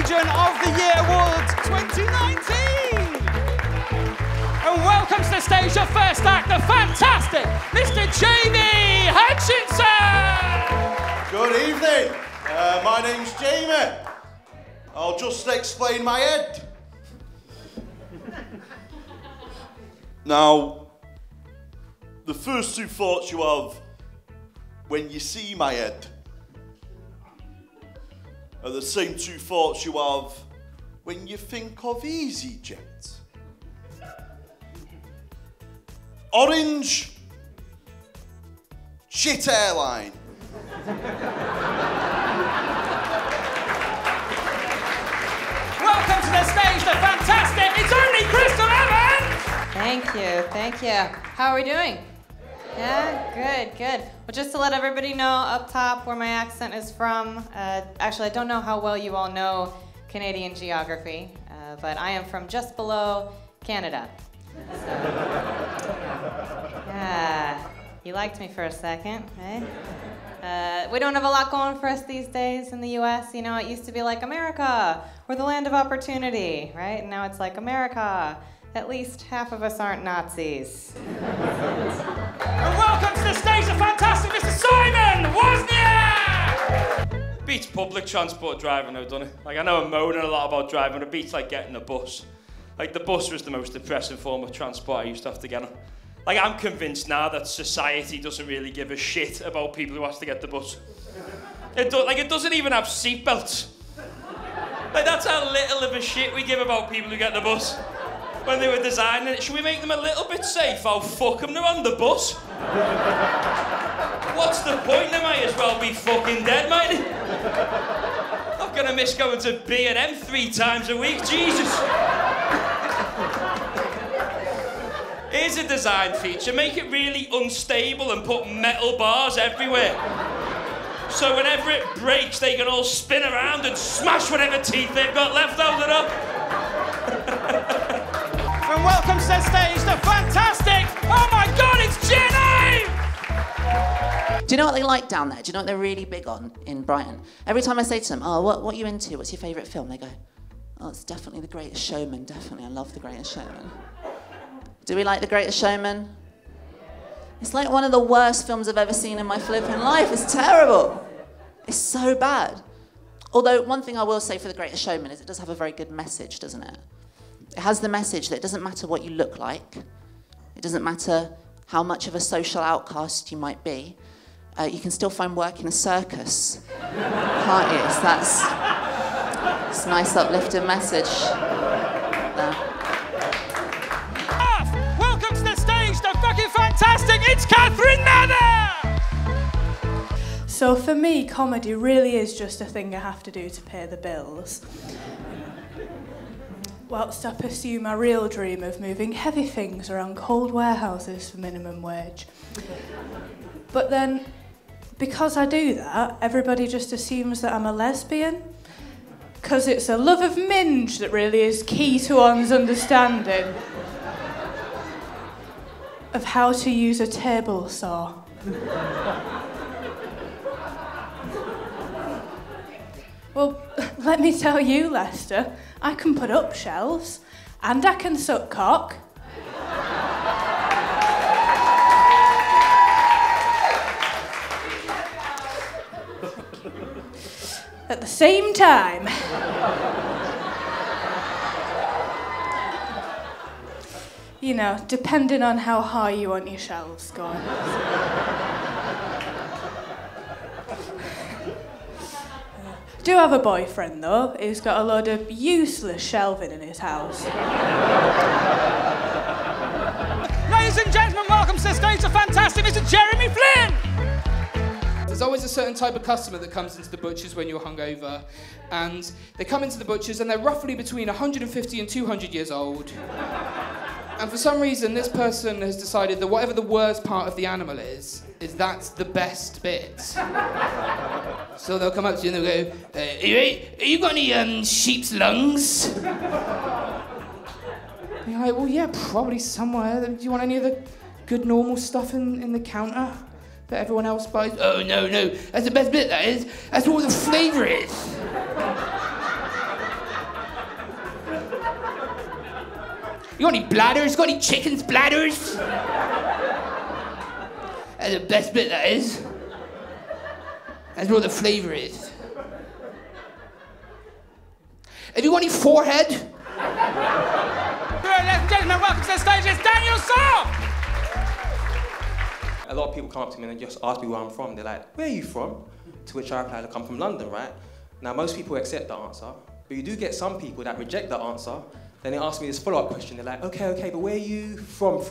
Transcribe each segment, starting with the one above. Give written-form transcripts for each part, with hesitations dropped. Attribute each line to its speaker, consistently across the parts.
Speaker 1: Comedian of the Year Awards 2019. And welcome to the stage, the first act, the fantastic Mr. Jamie Hutchinson.
Speaker 2: Good evening. My name's Jamie. I'll just explain my head. Now, the first two thoughts you have when you see my head are the same two thoughts you have when you think of EasyJet. Orange, shit airline.
Speaker 1: Welcome to the stage, the fantastic, it's only Crystal Evans!
Speaker 3: Thank you. How are we doing? Yeah, good. Well, just to let everybody know up top where my accent is from, actually I don't know how well you all know Canadian geography, but I am from just below Canada. So, yeah, you liked me for a second, eh? We don't have a lot going for us these days in the US. You know, it used to be like America, we're the land of opportunity, right? And now it's like America, at least half of us aren't Nazis.
Speaker 1: And welcome to the stage, the fantastic Mr. Simon Wozniak!
Speaker 4: Beats public transport driving though, doesn't it? Like, I know I'm moaning a lot about driving, it beats like getting the bus. Like, the bus was the most depressing form of transport I used to have to get on. Like, I'm convinced now that society doesn't really give a shit about people who have to get the bus. It doesn't even have seatbelts. Like, that's how little of a shit we give about people who get the bus. When they were designing it, should we make them a little bit safe? Oh, fuck them, they're on the bus. What's the point? They might as well be fucking dead, mate. I'm gonna miss going to B&M 3 times a week, Jesus. Here's a design feature, make it really unstable and put metal bars everywhere. So whenever it breaks, they can all spin around and smash whatever teeth they've got left over it up.
Speaker 1: And welcome to the stage, the fantastic, oh my God, it's Jenny!
Speaker 5: Do you know what they like down there? Do you know what they're really big on in Brighton? Every time I say to them, oh, what are you into? What's your favourite film? They go, oh, it's definitely The Greatest Showman, definitely. I love The Greatest Showman. Do we like The Greatest Showman? It's like one of the worst films I've ever seen in my flipping life. It's terrible. It's so bad. Although, one thing I will say for The Greatest Showman is it does have a very good message, doesn't it? It has the message that it doesn't matter what you look like. It doesn't matter how much of a social outcast you might be. You can still find work in a circus, can't you? So that's a nice uplifting message there.
Speaker 1: Welcome to the stage, the fucking fantastic, it's Kathryn Mather!
Speaker 6: So for me, comedy really is just a thing I have to do to pay the bills. Whilst I pursue my real dream of moving heavy things around cold warehouses for minimum wage. But then, because I do that, everybody just assumes that I'm a lesbian. Because it's a love of minge that really is key to one's understanding of how to use a table saw. Well, let me tell you, Leicester, I can put up shelves, and I can suck cock. At the same time. You know, depending on how high you want your shelves going. Do have a boyfriend though, who's got a load of useless shelving in his house.
Speaker 1: Ladies and gentlemen, welcome to the stage, the fantastic Mr. Jeremy Flynn!
Speaker 7: There's always a certain type of customer that comes into the butchers when you're hungover, and they come into the butchers and they're roughly between 150 and 200 years old. And for some reason, this person has decided that whatever the worst part of the animal is that's the best bit. So they'll come up to you and they'll go, have you got any sheep's lungs? And you're like, well, yeah, probably somewhere. Do you want any of the good normal stuff in the counter that everyone else buys? Oh, no, that's the best bit, that is. That's where all the flavour is. You got any bladders? Got any chicken's bladders? That's the best bit, that is. That's where the flavour is. Have you got any forehead?
Speaker 1: Ladies and gentlemen, welcome to the stage, it's Daniel Soft!
Speaker 8: A lot of people come up to me and just ask me where I'm from. They're like, where are you from? To which I reply, look, I'm from London, right? Now, most people accept the answer, but you do get some people that reject the answer. Then they ask me this follow-up question. They're like, okay, but where are you from?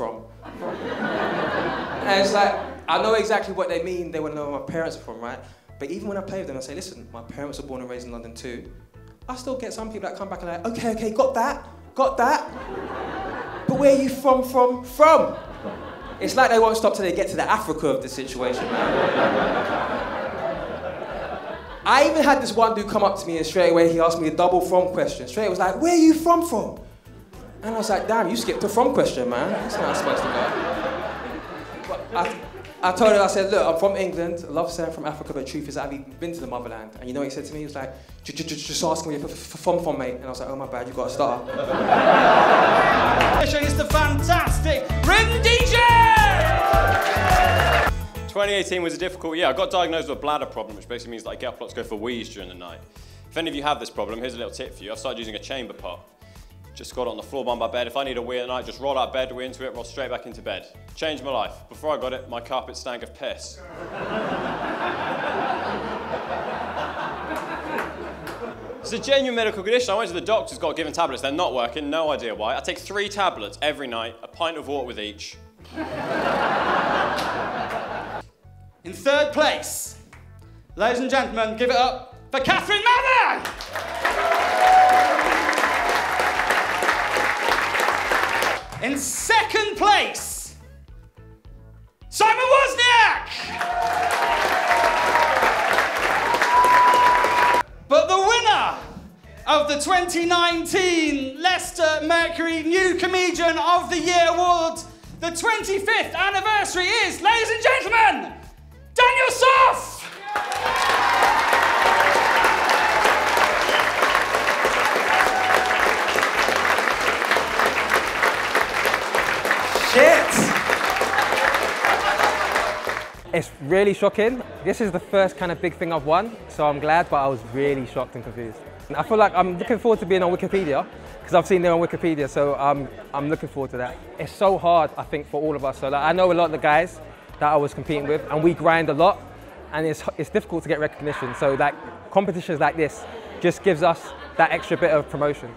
Speaker 8: And it's like, I know exactly what they mean. They want to know where my parents are from, right? But even when I play with them, I say, listen, my parents were born and raised in London too. I still get some people that come back and are like, okay, got that. But where are you from? It's like they won't stop till they get to the Africa of the situation, man. I even had this one dude come up to me and straight away he asked me a double from question. Straight away was like, where are you from? And I was like, damn, you skipped a from question, man. That's not how it's supposed to go. But I told him, I said, look, I'm from England. I love saying I'm from Africa, but the truth is I've even been to the motherland. And you know what he said to me? He was like, just ask me where you're from, mate. And I was like, oh my bad, you got to start.
Speaker 1: It's the fantastic Ring DJ!
Speaker 9: 2018 was a difficult year. I got diagnosed with a bladder problem, which basically means that I get up a lot to go for wheeze during the night. If any of you have this problem, here's a little tip for you. I've started using a chamber pot. Just got it on the floor by my bed. If I need a wee at night, just roll out of bed, wee into it, roll straight back into bed. Changed my life. Before I got it, my carpet stank of piss. It's a genuine medical condition. I went to the doctors, got given tablets. They're not working, no idea why. I take 3 tablets every night, a pint of water with each.
Speaker 1: In third place, ladies and gentlemen, give it up for Kathryn. In second place, Simon Wozniak! But the winner of the 2019 Leicester Mercury New Comedian of the Year Award, the 25th anniversary is, ladies and gentlemen, Daniel Soft!
Speaker 10: It's really shocking. This is the first kind of big thing I've won, so I'm glad, but I was really shocked and confused. And I feel like I'm looking forward to being on Wikipedia, because I've seen them on Wikipedia, so I'm looking forward to that. It's so hard, I think, for all of us. So like, I know a lot of the guys that I was competing with, and we grind a lot, and it's difficult to get recognition. So like competitions like this just gives us that extra bit of promotion.